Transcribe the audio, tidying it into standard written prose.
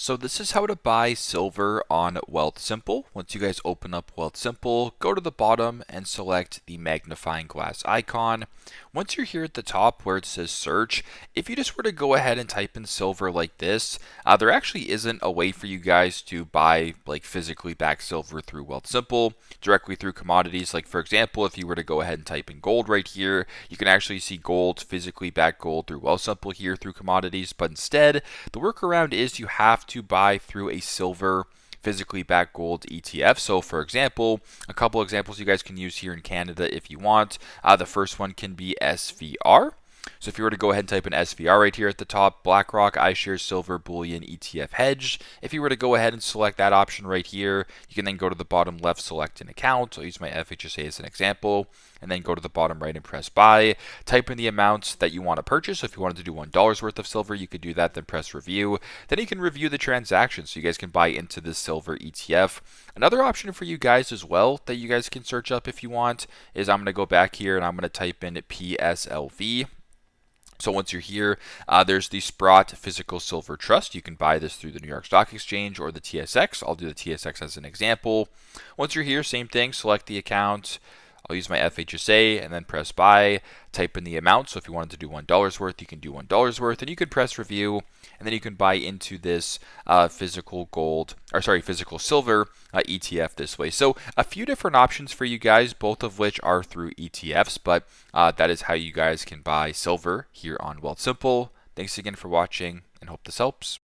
So this is how to buy silver on Wealthsimple. Once you guys open up Wealthsimple, go to the bottom and select the magnifying glass icon. Once you're here at the top where it says search, if you just were to go ahead and type in silver like this, there actually isn't a way for you guys to buy like physically backed silver through Wealthsimple directly through commodities. Like for example, if you were to go ahead and type in gold right here, you can actually see gold, physically backed gold through Wealthsimple here through commodities. But instead, the workaround is you have to buy through a silver physically backed gold ETF. So, for example, a couple examples you guys can use here in Canada if you want. The first one can be SVR. So if you were to go ahead and type in SVR right here at the top, BlackRock iShares Silver Bullion ETF Hedged. If you were to go ahead and select that option right here, you can then go to the bottom left, select an account. I'll use my FHSA as an example, and then go to the bottom right and press buy. Type in the amounts that you want to purchase. So if you wanted to do $1 worth of silver, you could do that, then press review. Then you can review the transaction so you guys can buy into this silver ETF. Another option for you guys as well that you guys can search up if you want is I'm going to go back here and I'm going to type in PSLV. So once you're here, there's the Sprott Physical Silver Trust. You can buy this through the New York Stock Exchange or the TSX. I'll do the TSX as an example. Once you're here, same thing, select the account. I'll use my FHSA and then press buy, type in the amount. So if you wanted to do $1 worth, you can do $1 worth, and you can press review, and then you can buy into this physical silver ETF this way. So a few different options for you guys, both of which are through ETFs, but that is how you guys can buy silver here on Wealthsimple. Thanks again for watching, and hope this helps.